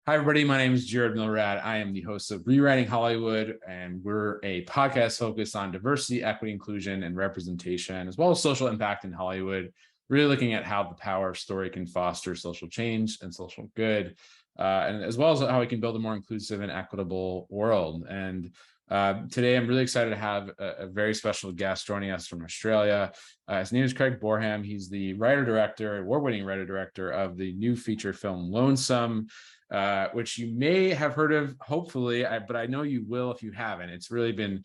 Hi, everybody. My name is Jared Milrad. I am the host of Rewriting Hollywood, and we're a podcast focused on diversity, equity, inclusion, and representation, as well as social impact in Hollywood, really looking at how the power of story can foster social change and social good, and as well as how we can build a more inclusive and equitable world. And today, I'm really excited to have a very special guest joining us from Australia. His name is Craig Boreham. He's the writer-director, award-winning writer-director of the new feature film LONESOME, which you may have heard of, hopefully, but I know you will if you haven't. It's really been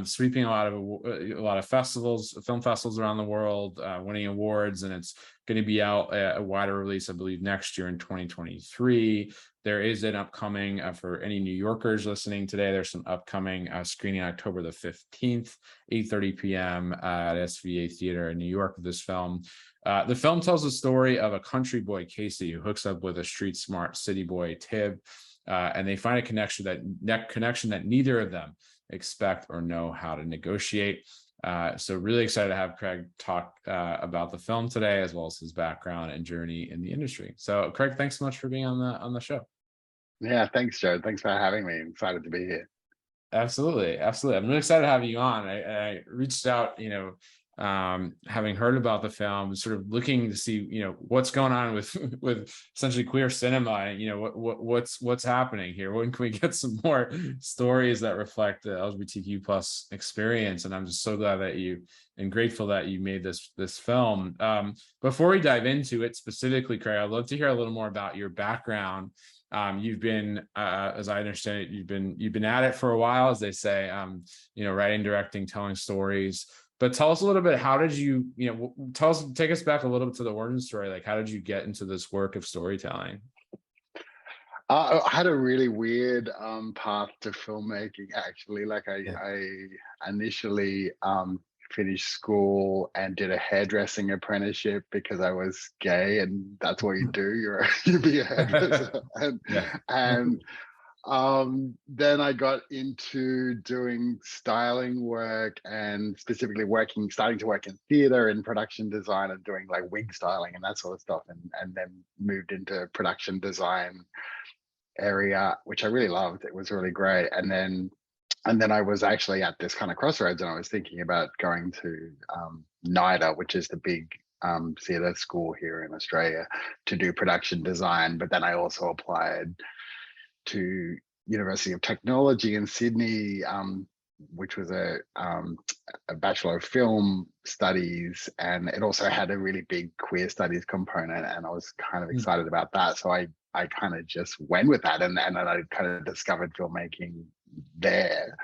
sweeping a lot of festivals, film festivals around the world, winning awards, and it's going to be out a wider release, I believe, next year in 2023. There is an upcoming, for any New Yorkers listening today, there's some upcoming screening October the 15th, 8:30 p.m. At SVA Theater in New York with this film. The film tells the story of a country boy, Casey, who hooks up with a street smart city boy, Tib, and they find a connection that neither of them expect or know how to negotiate. So really excited to have Craig talk about the film today, as well as his background and journey in the industry. So Craig, thanks so much for being on the show. Yeah, thanks, Jared. Thanks for having me. I'm excited to be here. Absolutely. I'm really excited to have you on. I reached out, having heard about the film, sort of looking to see, what's going on with essentially queer cinema. What's happening here? When can we get some more stories that reflect the LGBTQ plus experience? And I'm just so glad that and grateful that you made this film. Before we dive into it specifically, Craig, I'd love to hear a little more about your background. You've been, as I understand it, you've been at it for a while, as they say, writing, directing, telling stories. But tell us a little bit, how did you, take us back a little bit to the origin story. Like, how did you get into this work of storytelling? I had a really weird path to filmmaking, actually. Like I initially finished school and did a hairdressing apprenticeship because I was gay, and that's what you do. You be a hairdresser. And then I got into doing styling work, and specifically starting to work in theater and production design and doing like wig styling and that sort of stuff, and then moved into production design area, which I really loved. It was really great. And then I was actually at this kind of crossroads, and I was thinking about going to NIDA, which is the big theatre school here in Australia, to do production design. But then I also applied to University of Technology in Sydney, which was a Bachelor of Film Studies, and it also had a really big queer studies component, and I was kind of excited about that. So I kind of just went with that, and then I kind of discovered filmmaking there.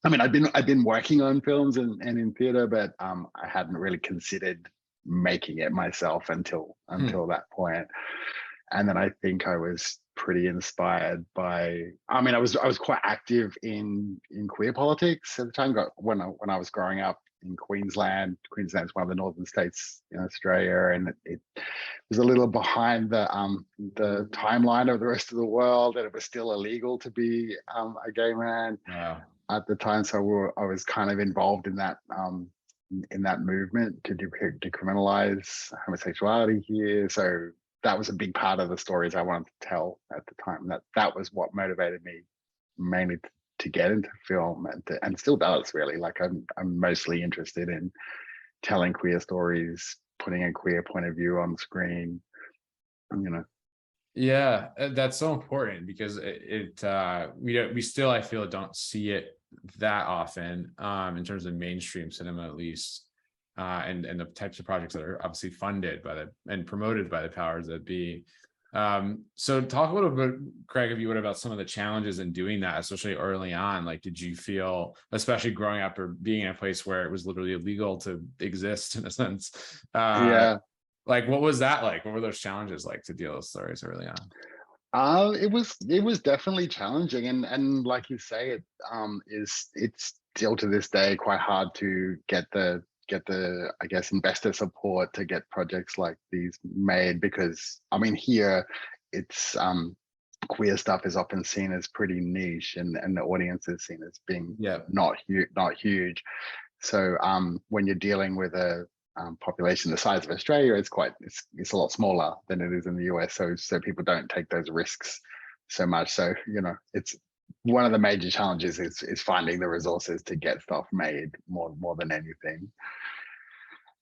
I mean, I've been working on films and in theater, but I hadn't really considered making it myself until that point. And then I think I was pretty inspired by, I was quite active in queer politics at the time. When I was growing up in Queensland. Queensland's one of the northern states in Australia, and it was a little behind the timeline of the rest of the world, and it was still illegal to be a gay man at the time. So I was kind of involved in that movement to decriminalize homosexuality here. So that was a big part of the stories I wanted to tell at the time. That was what motivated me mainly to get into film, and still does, really. Like I'm mostly interested in telling queer stories, putting a queer point of view on screen, Yeah, that's so important, because we still, I feel, don't see it that often in terms of mainstream cinema, at least. And the types of projects that are obviously funded by and promoted by the powers that be. So talk a little bit, Craig, if you would, about some of the challenges in doing that, especially early on. Like, did you feel, especially growing up or being in a place where it was literally illegal to exist, in a sense? Like, what was that like? What were those challenges like to deal with stories early on? It was definitely challenging, and like you say, it's still to this day quite hard to get the I guess investor support to get projects like these made, because here it's queer stuff is often seen as pretty niche, and the audience is seen as being not huge. So when you're dealing with a population the size of Australia, it's a lot smaller than it is in the US. So people don't take those risks so much. So, it's one of the major challenges is finding the resources to get stuff made more than anything.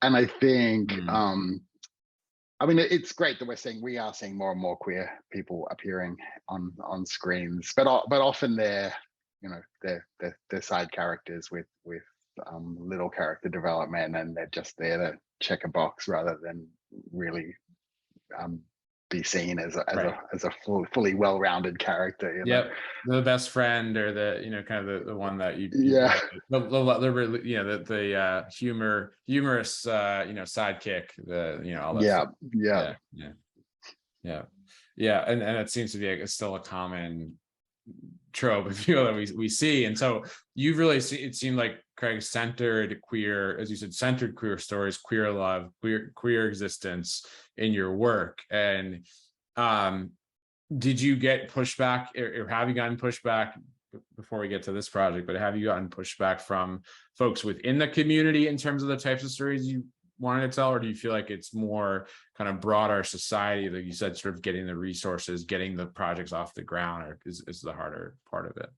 And I think, I mean, it's great that we are seeing more and more queer people appearing on screens, but often they're side characters with little character development, and they're just there to check a box rather than really be seen as a fully well-rounded character. Yep, the best friend, or the kind of the one that you the humorous sidekick, all that stuff. Yeah, and it seems to be still a common trope, if you will, that we see. And so you've really it seemed like Craig centered queer, as you said, centered queer stories, queer love, queer existence in your work. And did you get pushback, or have you gotten pushback, before we get to this project, but have you gotten pushback from folks within the community in terms of the types of stories you wanted to tell, or do you feel like it's more kind of broader society, like you said, sort of getting the resources, getting the projects off the ground, or is the harder part of it?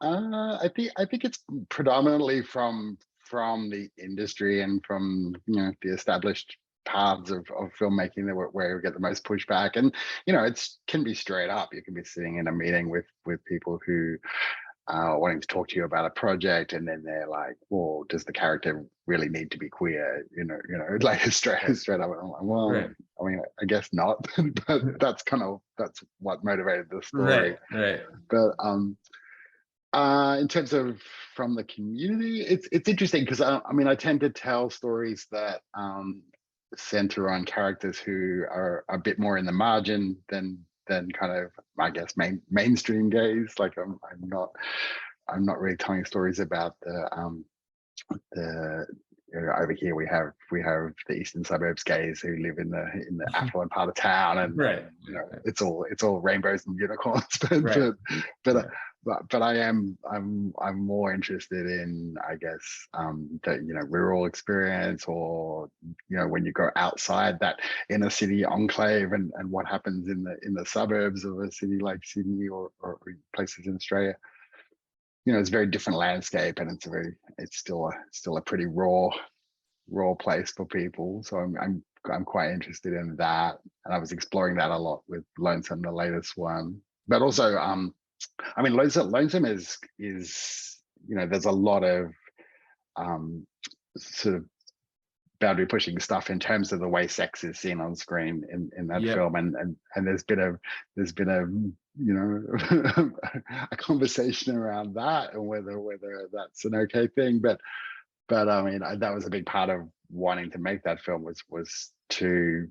I think it's predominantly from the industry and from the established paths of filmmaking where we get the most pushback. And it can be straight up. You can be sitting in a meeting with people who wanting to talk to you about a project, and then they're like, well, does the character really need to be queer? Like straight up. I'm like, well, right. I mean, I guess not, but that's what motivated the story. Right. But in terms of from the community, it's interesting because I tend to tell stories that center on characters who are a bit more in the margin than kind of, I guess, mainstream gays. Like I'm not really telling stories about the over here we have the eastern suburbs gays who live in the affluent part of town, and it's all rainbows and unicorns. But I'm more interested in, I guess, the rural experience, or when you go outside that inner city enclave, and what happens in the suburbs of a city like Sydney or places in Australia. It's a very different landscape, and it's still a pretty raw place for people. So I'm quite interested in that, and I was exploring that a lot with Lonesome, the latest one. But also, Lonesome is there's a lot of sort of boundary pushing stuff in terms of the way sex is seen on screen in that film, and there's been a a conversation around that, and whether that's an okay thing. But that was a big part of wanting to make that film, was to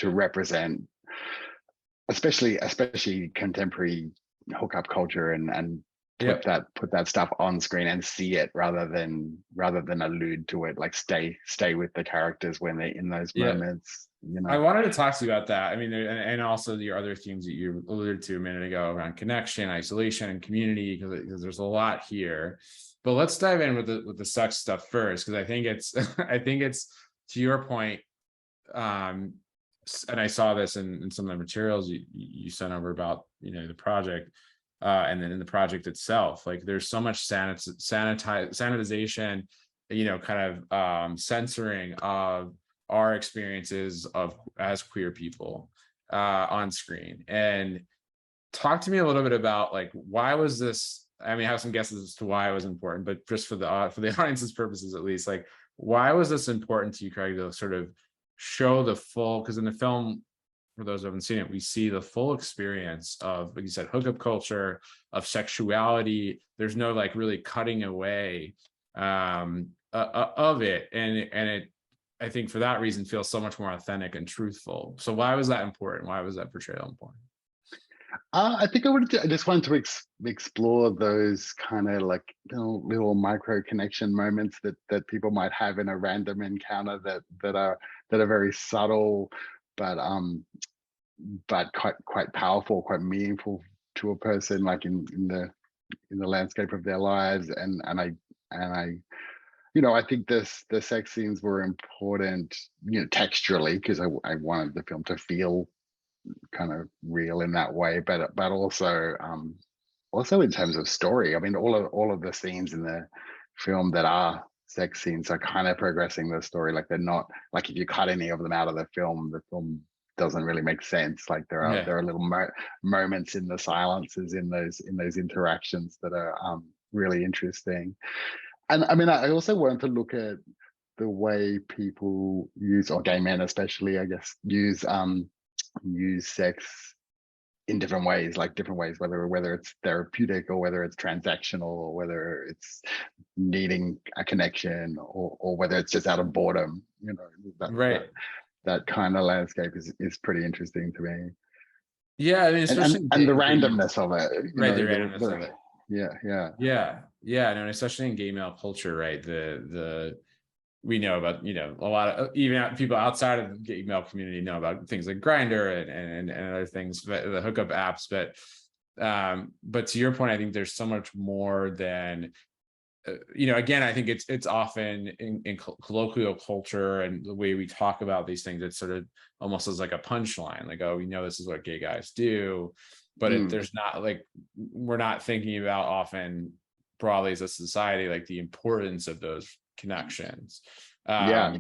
represent especially contemporary hookup culture, and put that stuff on screen and see it, rather than allude to it, like stay with the characters when they're in those moments. I wanted to talk to you about that. I mean, and also your other themes that you alluded to a minute ago around connection, isolation, and community, because there's a lot here. But let's dive in with the sex stuff first, because I think it's to your point. And I saw this in some of the materials you sent over about the project, and then in the project itself, like there's so much sanitization, kind of censoring of our experiences as queer people on screen. And talk to me a little bit about, like, why was this? I mean, I have some guesses as to why it was important, but just for the audience's purposes, at least, like, why was this important to you, Craig, to sort of show the full? Because in the film, for those who haven't seen it, we see the full experience of, like you said, hookup culture, of sexuality. There's no like really cutting away of it, and it, I think, for that reason, feels so much more authentic and truthful. So why was that important? Why was that portrayal important? I think I just wanted to explore those kind of like little micro connection moments that people might have in a random encounter, that are very subtle, but quite powerful, quite meaningful to a person, like in the landscape of their lives. And I think the sex scenes were important, texturally, because I wanted the film to feel kind of real in that way, but also in terms of story. I mean, all of the scenes in the film that are sex scenes are kind of progressing the story. Like they're not like if you cut any of them out of the film doesn't really make sense. Like Yeah. there are little moments in the silences in those interactions that are really interesting. And I mean, I also wanted to look at the way people use, or gay men especially, I guess, use sex in different ways, like different ways, whether it's therapeutic or whether it's transactional or whether it's needing a connection or whether it's just out of boredom. You know, Right. that kind of landscape is pretty interesting to me. Yeah, I mean, especially And the in gay male, randomness of it, you right? The know, randomness of it. yeah. Yeah, no, and especially in gay male culture, right? The we know about, a lot of even people outside of the gay male community know about things like Grinder and other things, the hookup apps. But to your point, I think there's so much more than again, I think it's often in colloquial culture and the way we talk about these things, it's sort of almost as like a punchline, like, oh, we know this is what gay guys do, but there's not like, we're not thinking about often broadly as a society, like the importance of those connections. Yeah.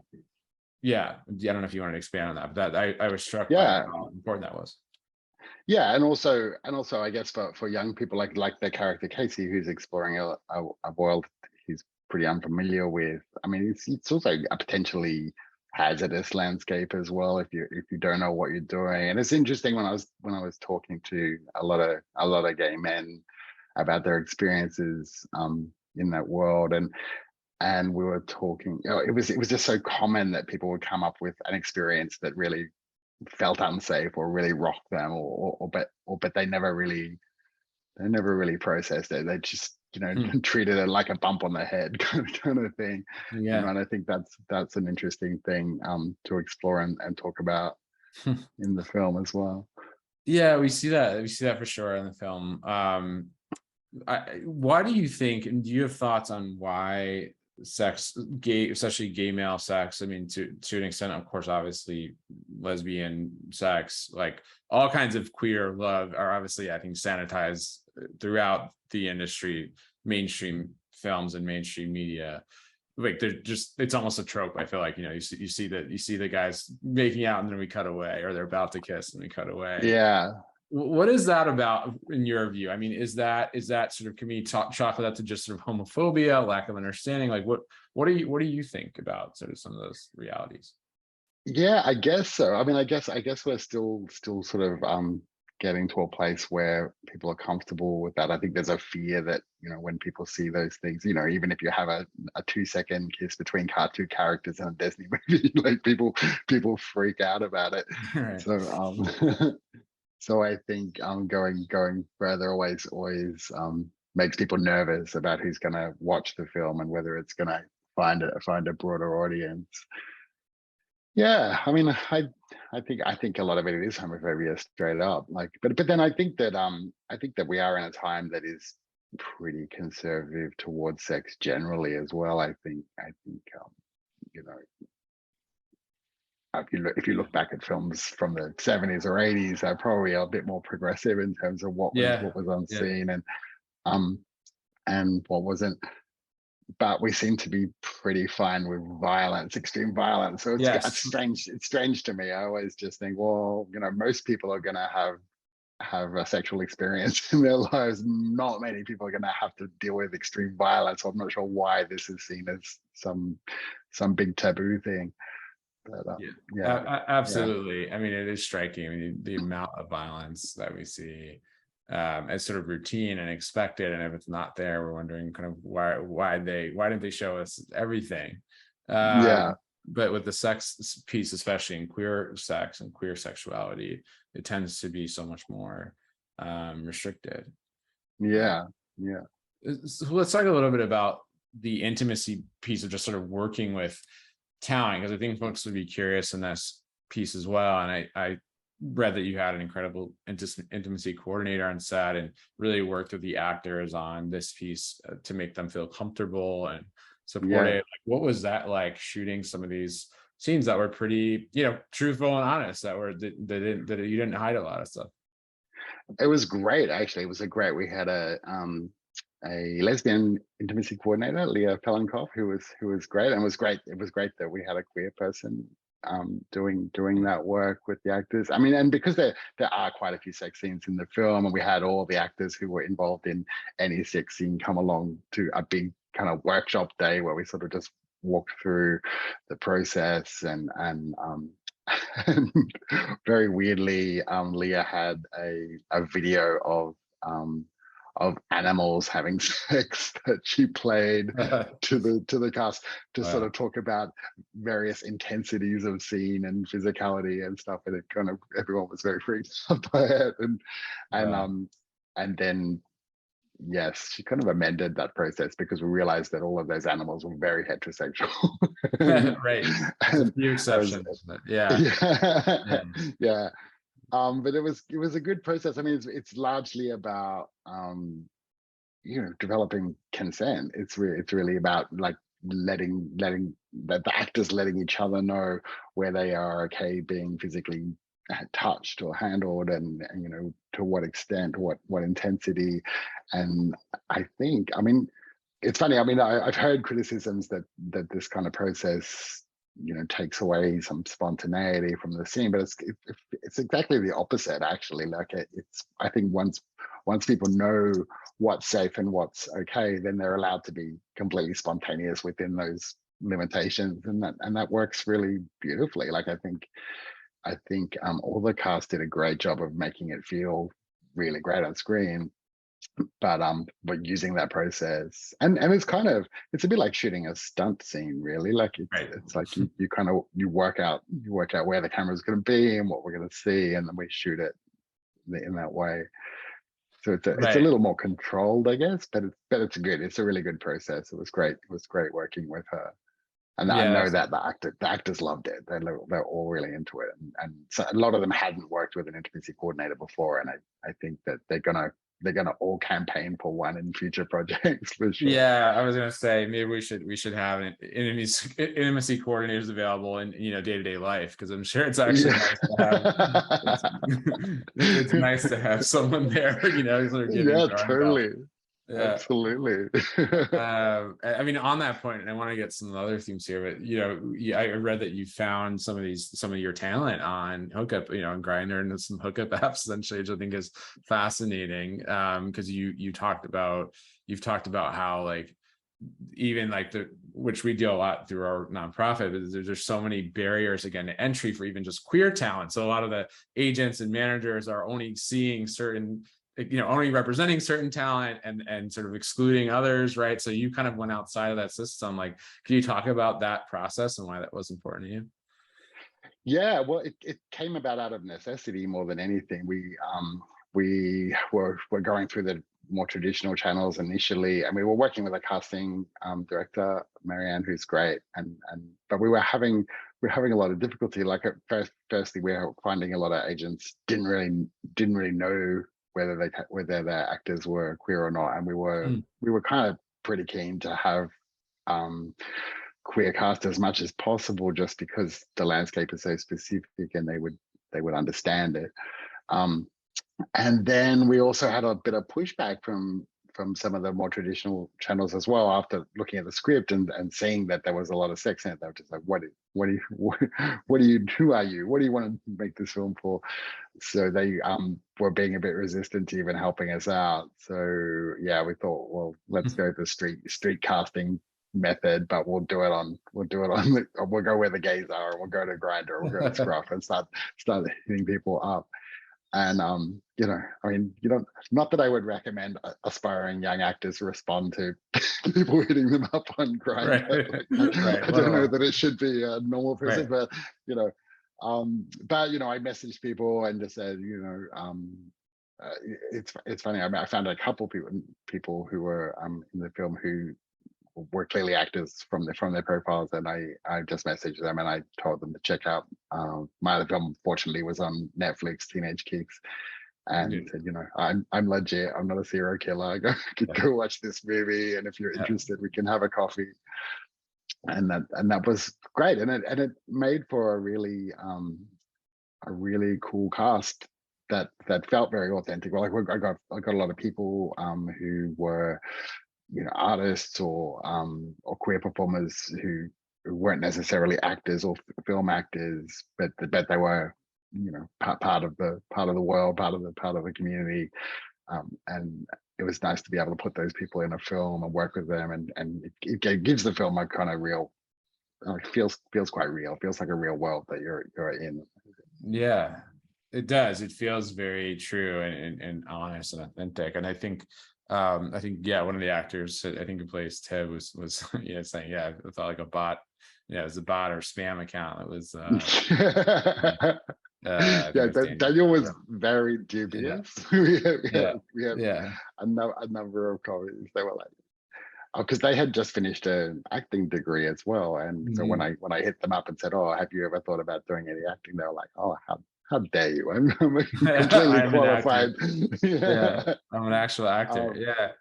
Yeah, I don't know if you want to expand on that, but that I was struck by Yeah. how important that was. Yeah, and also I guess for young people like the character Casey, who's exploring a world he's pretty unfamiliar with. I mean, it's also a potentially hazardous landscape as well if you don't know what you're doing. And it's interesting when I was talking to a lot of gay men about their experiences in that world, and we were talking. It was just so common that people would come up with an experience that really felt unsafe or really rocked them but they never really processed it. They just treated it like a bump on the head kind of thing. Yeah. And I think that's an interesting thing to explore and talk about in the film as well. Yeah, we see that for sure in the film. Why do you think, and do you have thoughts on why gay, especially gay male sex, I mean, to an extent, of course, obviously lesbian sex, like all kinds of queer love are obviously, I think, sanitized throughout the industry, mainstream films and mainstream media. Like they're just, it's almost a trope. I feel like, you see the guys making out and then we cut away, or they're about to kiss and we cut away. Yeah. What is that about in your view? I mean, is that sort of, can we chalk that to just sort of homophobia, lack of understanding? Like what do you think about sort of some of those realities? Yeah, I guess so. I mean, I guess we're still sort of getting to a place where people are comfortable with that. I think there's a fear that, when people see those things, even if you have a 2-second kiss between cartoon characters in a Disney movie, like people freak out about it. Right. So so I think going further away always makes people nervous about who's going to watch the film and whether it's going to find a broader audience. Yeah, I mean, I think a lot of it is homophobia straight up. Like, but then I think that we are in a time that is pretty conservative towards sex generally as well. I think you know if you look back at films from the 70s or 80s, they're probably a bit more progressive in terms of what Yeah. was on scene um and what wasn't. But we seem to be pretty fine with violence, extreme violence. So it's Yes. strange. It's strange to me. I always just think, well, most people are going to have a sexual experience in their lives. Not many people are going to have to deal with extreme violence. I'm not sure why this is seen as some big taboo thing. But Absolutely. Yeah. I mean, it is striking. I mean, the amount of violence that we see as sort of routine and expected, and if it's not there, we're wondering kind of why didn't they show us everything? But with the sex piece, especially in queer sex and queer sexuality, it tends to be so much more restricted. Yeah. So let's talk a little bit about the intimacy piece of just sort of working with talent, because I think folks would be curious in this piece as well. And I read that you had an incredible intimacy coordinator on set and really worked with the actors on this piece to make them feel comfortable and supported. Yeah. Like, what was that like, shooting some of these scenes that were pretty, truthful and honest, that you didn't hide a lot of stuff. It was great, actually. It was we had a lesbian intimacy coordinator, Leah Pelenkoff, who was great, and it was great that we had a queer person doing that work with the actors. I mean, and because there are quite a few sex scenes in the film, and we had all the actors who were involved in any sex scene come along to a big kind of workshop day where we sort of just walked through the process and very weirdly, Leah had a video of animals having sex that she played to the cast to sort of talk about various intensities of scene and physicality and stuff. And it kind of, everyone was very freaked out by it. And then yes, she kind of amended that process because we realized that all of those animals were very heterosexual. Right. A few exceptions. Yeah. But it was a good process. I mean, it's largely about developing consent. It's really about like letting the actors letting each other know where they are okay being physically touched or handled, and to what extent, what intensity. And I mean, it's funny. I mean, I've heard criticisms that this kind of process takes away some spontaneity from the scene, but it's exactly the opposite, actually. Like it's I think once people know what's safe and what's okay, then they're allowed to be completely spontaneous within those limitations, and that works really beautifully. Like I think all the cast did a great job of making it feel really great on screen, but using that process, and it's a bit like shooting a stunt scene, really. Like it's like you work out where the camera's going to be and what we're going to see, and then we shoot it in that way. So it's a little more controlled, I guess, but it's good. It's a really good process. It was great working with her. And I know that the actors loved it. They're all really into it, and so a lot of them hadn't worked with an intimacy coordinator before, and I think that they're gonna all campaign for one in future projects for sure. Yeah, I was gonna say maybe we should have intimacy coordinators available in day-to-day life, because I'm sure it's actually nice to have. It's nice to have someone there, sort of giving totally. Yeah. Absolutely. I mean, on that point, and I want to get some other themes here, but I read that you found some of your talent on Hookup, on Grindr and some hookup apps essentially, which I think is fascinating. Because you've talked about how, like, even like which we do a lot through our nonprofit, but there's so many barriers again to entry for even just queer talent. So a lot of the agents and managers are only seeing certain, only representing certain talent and sort of excluding others, right? So you kind of went outside of that system. Like, can you talk about that process and why that was important to you? Yeah, well, it came about out of necessity more than anything. We were going through the more traditional channels initially, and we were working with a casting director, Marianne, who's great, but we were having a lot of difficulty. Like firstly, we were finding a lot of agents didn't really know whether their actors were queer or not, and we were kind of pretty keen to have queer cast as much as possible, just because the landscape is so specific and they would understand it. And then we also had a bit of pushback from some of the more traditional channels as well, after looking at the script and seeing that there was a lot of sex in it. They were just like, who are you? What do you want to make this film for? So they were being a bit resistant to even helping us out. So yeah, we thought, well, let's go the street casting method, but we'll go where the gays are, and we'll go to Grindr, we'll go to Scruff and start hitting people up. And I mean, not that I would recommend aspiring young actors respond to people hitting them up on Grindr. Right. I don't know that it should be a normal person, but I messaged people and just said, it's funny. I mean, I found a couple people who were in the film who were clearly actors from their profiles, and I just messaged them and I told them to check out my other film. Fortunately, was on Netflix, Teenage Kicks, and said, I'm legit. I'm not a serial killer. Go watch this movie, and if you're interested, we can have a coffee. that was great, and it made for a really cool cast that felt very authentic. Well, like I got a lot of people who were, you know, artists or queer performers who weren't necessarily actors or film actors, but they were, you know, part of the world, part of the community, and it was nice to be able to put those people in a film and work with them, and it gives the film a kind of real, like, feels quite real, feels like a real world that you're in. Yeah, it does. It feels very true and honest and authentic. And I think, yeah, one of the actors, I think who plays Ted was yeah, saying, yeah, it felt like a bot. Yeah, it was a bot or spam account. It was I think Yeah, it was Daniel. Daniel was Yeah, very yeah, dubious. yeah, We had yeah. a number of comments. They were like, oh, because they had just finished an acting degree as well, and so when Mhm. I hit them up and said, "Oh, have you ever thought about doing any acting?" They were like, "Oh, how dare you? I'm completely I am an qualified." actor. Yeah, Yeah. I'm an actual actor. Um, Yeah.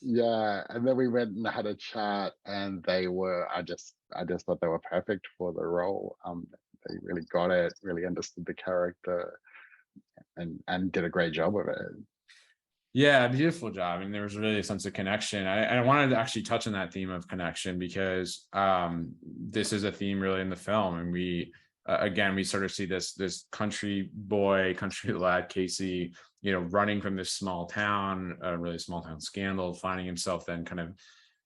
yeah, and then we went and had a chat, and they were. I just thought they were perfect for the role. They really got it, really understood the character, and did a great job of it. Yeah, beautiful job. I mean, there was really a sense of connection. I wanted to actually touch on that theme of connection because this is a theme really in the film, and we again we sort of see this country boy, country lad Casey, you know, running from this small town, a really small town scandal, finding himself then kind of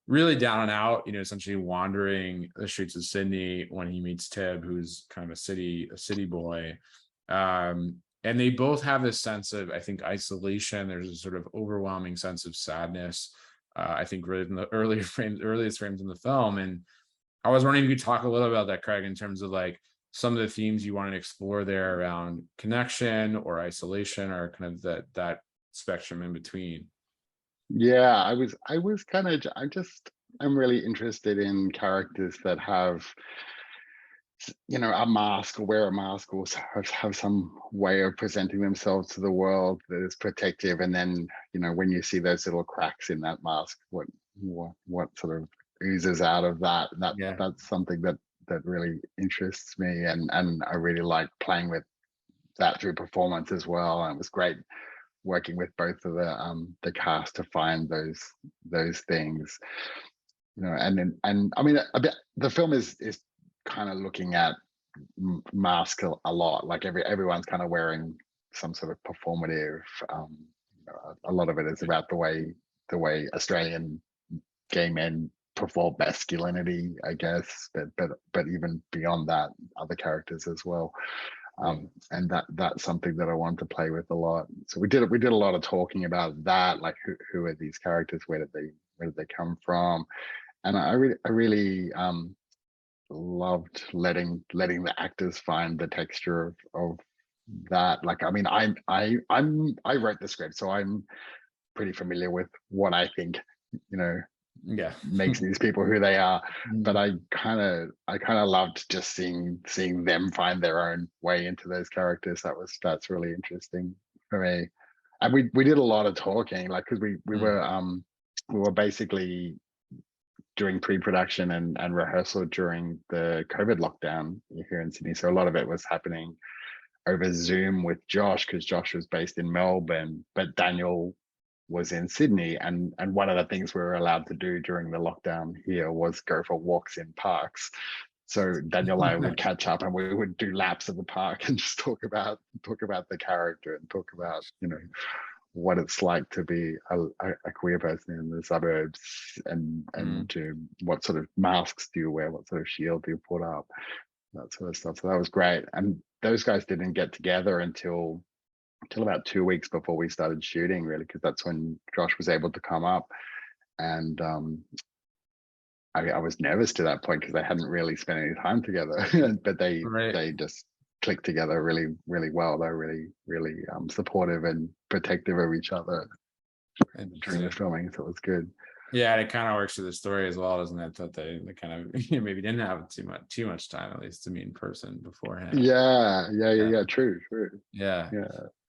really down and out, you know, essentially wandering the streets of Sydney when he meets Tib, who's kind of a city boy. And they both have this sense of, I think, isolation. There's a sort of overwhelming sense of sadness. I think really in the earliest frames in the film. And I was wondering if you could talk a little about that, Craig, in terms of like some of the themes you wanted to explore there around connection or isolation, or kind of that spectrum in between. Yeah, I was kind of I'm really interested in characters that have, you know, a mask, or wear a mask, or have some way of presenting themselves to the world that is protective, and then, you know, when you see those little cracks in that mask, what sort of oozes out of that, Yeah. that's something that really interests me, and I really like playing with that through performance as well. And it was great working with both of the cast to find those things, you know. And I mean, a bit, the film is kind of looking at mask a lot, like everyone's kind of wearing some sort of performative, you know, a lot of it is about the way Australian gay men perform masculinity, I guess, but even beyond that, other characters as well. Yeah. And that's something that I want to play with a lot. So we did a lot of talking about that, like who are these characters, where did they come from, and I really loved letting the actors find the texture of that. Like, I mean, I wrote the script, so I'm pretty familiar with what I think, you know, Yeah. makes these people who they are. But Mhm. I kind of loved just seeing them find their own way into those characters. That's really interesting for me. And we did a lot of talking, like, because we were basically doing pre-production and rehearsal during the COVID lockdown here in Sydney. So a lot of it was happening over Zoom with Josh, because Josh was based in Melbourne, but Daniel was in Sydney. And one of the things we were allowed to do during the lockdown here was go for walks in parks. So Daniel and I would catch up, and we would do laps of the park and just talk about the character, and talk about, you know, what it's like to be a queer person in the suburbs, and Mm. to what sort of masks do you wear, what sort of shield do you put up, that sort of stuff. So that was great. And those guys didn't get together until about 2 weeks before we started shooting, really, because that's when Josh was able to come up. And I was nervous to that point because they hadn't really spent any time together, but Right. they just clicked together really well. They're really supportive and protective of each other during the Interesting. filming, so it was good. Yeah, and it kind of works for the story as well, doesn't it? That they kind of maybe didn't have too much time, at least, to meet in person beforehand. Yeah, True. yeah.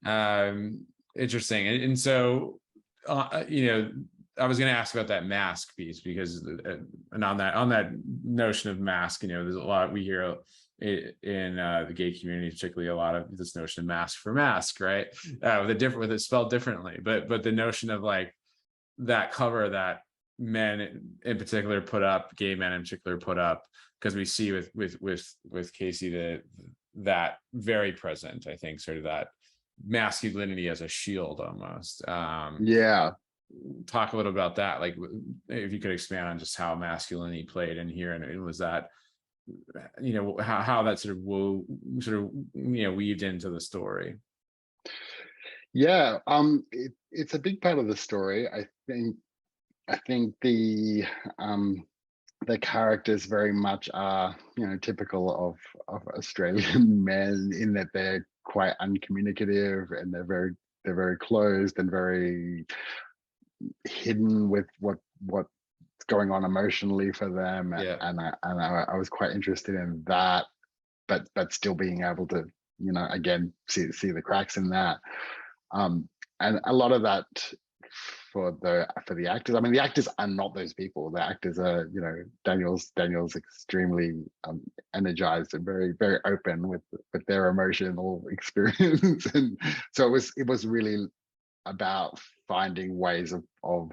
Yeah. Interesting. And so, you know, I was going to ask about that mask piece, because and on that notion of mask, there's a lot we hear in the gay community, particularly a lot of this notion of mask for mask, right? With it spelled differently, but the notion of like that cover that men in particular put up, gay men in particular put up, because we see with Casey that very present, I think, sort of that masculinity as a shield almost. Yeah. Talk a little about that, like if you could expand on just how masculinity played in here, and was that how that sort of weaved into the story. Yeah, it's a big part of the story. I think the characters very much are, typical of Australian men, in that they're quite uncommunicative, and they're very closed and very hidden with what's going on emotionally for them. Yeah. And I was quite interested in that, but still being able to, again, see the cracks in that. And a lot of that for the actors. I mean, the actors are not those people. The actors are, Daniel's extremely energized and very, very open with their emotional experience, and so it was really about finding ways of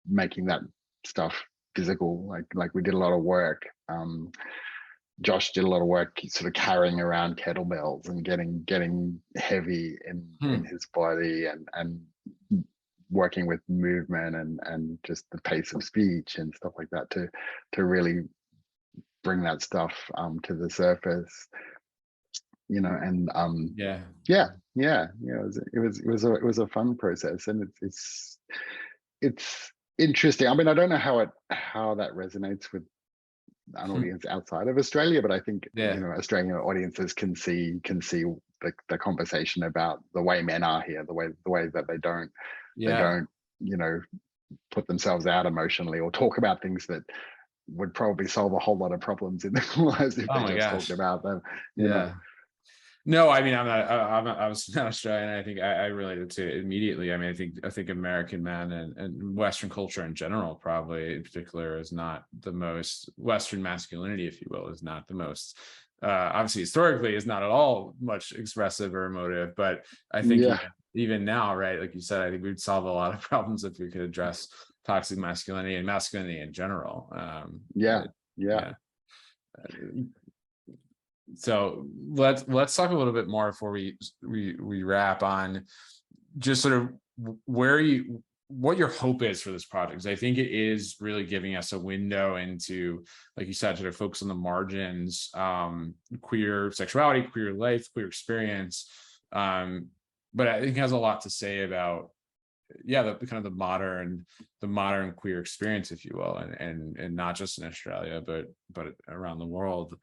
making that stuff physical. Like we did a lot of work. Josh did a lot of work sort of carrying around kettlebells and getting heavy in his body, and working with movement and just the pace of speech and stuff like that to really bring that stuff to the surface, and it was a fun process, and it's interesting. I mean, I don't know how that resonates with an audience outside of Australia, but I think Australian audiences can see the conversation about the way men are here, the way that they don't put themselves out emotionally or talk about things that would probably solve a whole lot of problems in their lives if they just talked about them. You know. No, I mean, I was not Australian. I think I related to it immediately. I mean, I think American men and Western culture in general, probably in particular, is not the most Western masculinity, if you will, is not the most obviously historically is not at all much expressive or emotive. But I think even now, right, like you said, I think we'd solve a lot of problems if we could address toxic masculinity and masculinity in general. So let's talk a little bit more before we wrap on just sort of what your hope is for this project. Because I think it is really giving us a window into, like you said, sort of focus on the margins, queer sexuality, queer life, queer experience. But I think it has a lot to say about the kind of the modern queer experience, if you will, and not just in Australia, but around the world.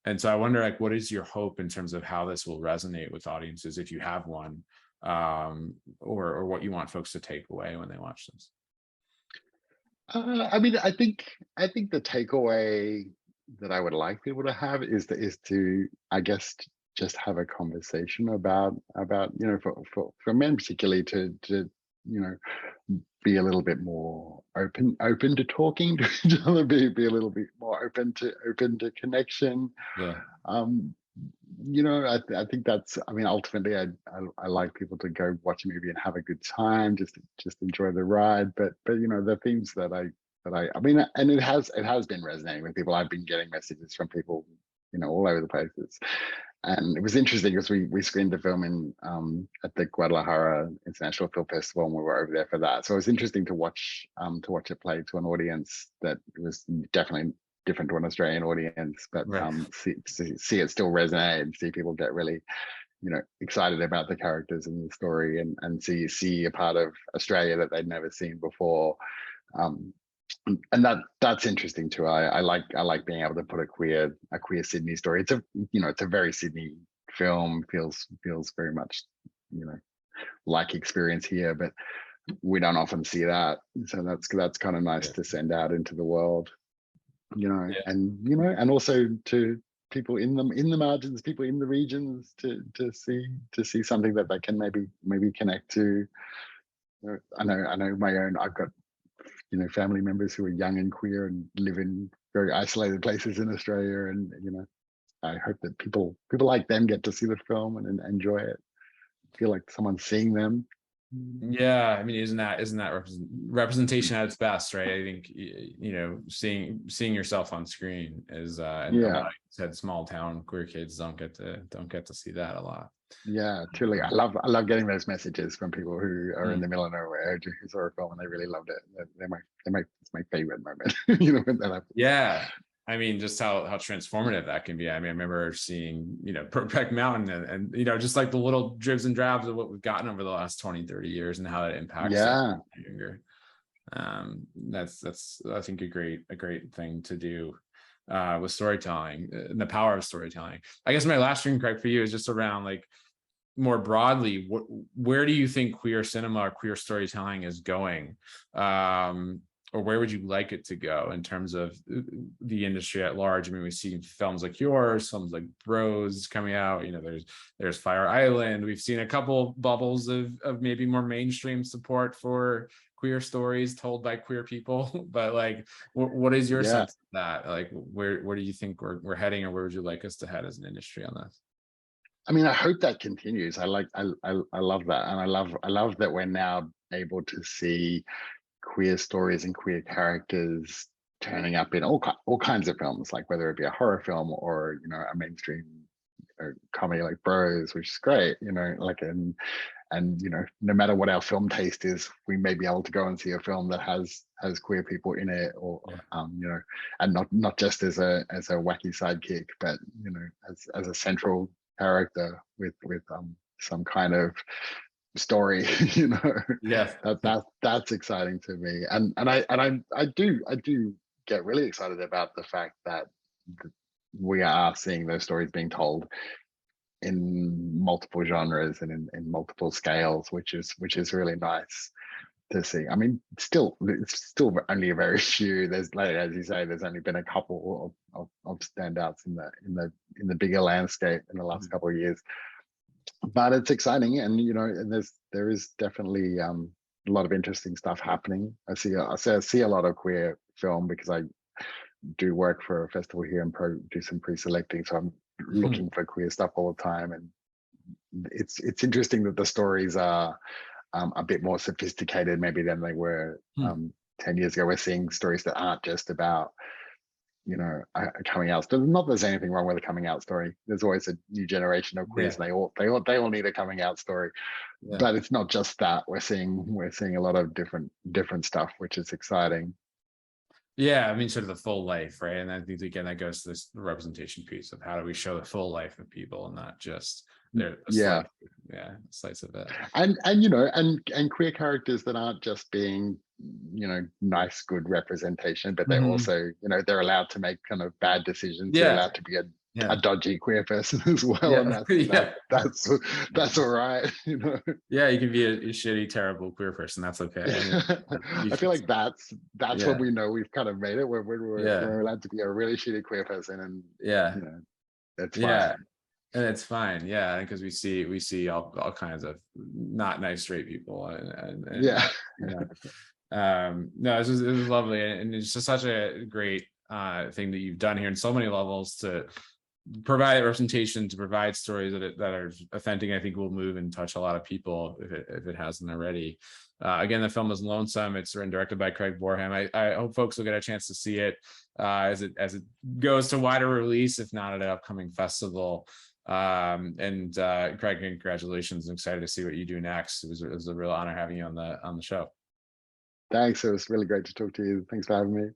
And so I wonder, like, what is your hope in terms of how this will resonate with audiences, if you have one, or what you want folks to take away when they watch this? I mean, I think the takeaway that I would like people to have is to, I guess, just have a conversation about for men particularly to be a little bit more open to talking to each other, be a little bit more open to connection. I think that's, I mean, ultimately I like people to go watch a movie and have a good time, just enjoy the ride. But the themes that I mean, and it has been resonating with people. I've been getting messages from people all over the places. And it was interesting because we screened the film in at the Guadalajara International Film Festival, and we were over there for that. So it was interesting to watch it play to an audience that was definitely different to an Australian audience, but see it still resonate, and see people get really excited about the characters and the story, and see a part of Australia that they'd never seen before. And that's interesting too. I like being able to put a queer Sydney story. It's a very Sydney film, feels very much like experience here, but we don't often see that. So that's kind of nice to send out into the world, and also to people in the margins, people in the regions, to see something that they can maybe connect to. I know my own. I've got family members who are young and queer and live in very isolated places in Australia, and I hope that people like them get to see the film and enjoy it, feel like someone's seeing them. Yeah, I mean, isn't that representation at its best, right? I think seeing yourself on screen is and a lot of said small town queer kids don't get to see that a lot. Yeah, truly. I love getting those messages from people who are in the middle of nowhere who saw a film and they really loved it. It's my favorite moment. When that happens. Yeah. I mean, just how transformative that can be. I mean, I remember seeing, Brokeback Mountain and just like the little dribs and drabs of what we've gotten over the last 20, 30 years and how it impacts younger. That's I think a great thing to do with storytelling and the power of storytelling. I guess my last thing, Craig, for you is just around like more broadly, where do you think queer cinema or queer storytelling is going? Or where would you like it to go in terms of the industry at large? I mean, we've seen films like yours, films like Bros coming out. There's Fire Island. We've seen a couple bubbles of maybe more mainstream support for queer stories told by queer people. But like, what is your sense of that? Like, where do you think we're heading, or where would you like us to head as an industry on this? I mean, I hope that continues. I love that, and I love that we're now able to see queer stories and queer characters turning up in all kinds of films, like whether it be a horror film or a mainstream comedy like Bros, which is great. Like and no matter what our film taste is, we may be able to go and see a film that has queer people in it, or and not just as a wacky sidekick, but as a central character with some kind of story. That's exciting to me, and I do get really excited about the fact that we are seeing those stories being told in multiple genres and in multiple scales, which is really nice to see. I mean, it's still only a very few. There's, like as you say, there's only been a couple of standouts in the bigger landscape in the last couple of years. But it's exciting, and there is definitely a lot of interesting stuff happening. I see a lot of queer film because I do work for a festival here and do some pre-selecting, so I'm looking for queer stuff all the time, and it's interesting that the stories are a bit more sophisticated maybe than they were 10 years ago. We're seeing stories that aren't just about a coming out story. Not that there's anything wrong with a coming out story. There's always a new generation of queers, and they all need a coming out story. But it's not just that. We're seeing a lot of different stuff, which is exciting. Yeah, I mean, sort of the full life, right? And I think again that goes to this representation piece of how do we show the full life of people and not just their slice of it. And queer characters that aren't just being nice, good representation, but they're also they're allowed to make kind of bad decisions. They're allowed to be a dodgy queer person as well, and that's all right. Yeah, you can be a shitty, terrible queer person. That's okay. I feel like that's when we know we've kind of made it. We're allowed to be a really shitty queer person, and that's fine. And it's fine, because we see all kinds of not nice straight people, and no, it was lovely, and it's just such a great thing that you've done here in so many levels to provide representation, to provide stories that are authentic. I think will move and touch a lot of people if it hasn't already. Again, the film is Lonesome. It's written and directed by Craig Boreham. I hope folks will get a chance to see it as it goes to wider release, if not at an upcoming festival. And Craig, congratulations! I'm excited to see what you do next. It was a real honor having you on the show. Thanks. It was really great to talk to you. Thanks for having me.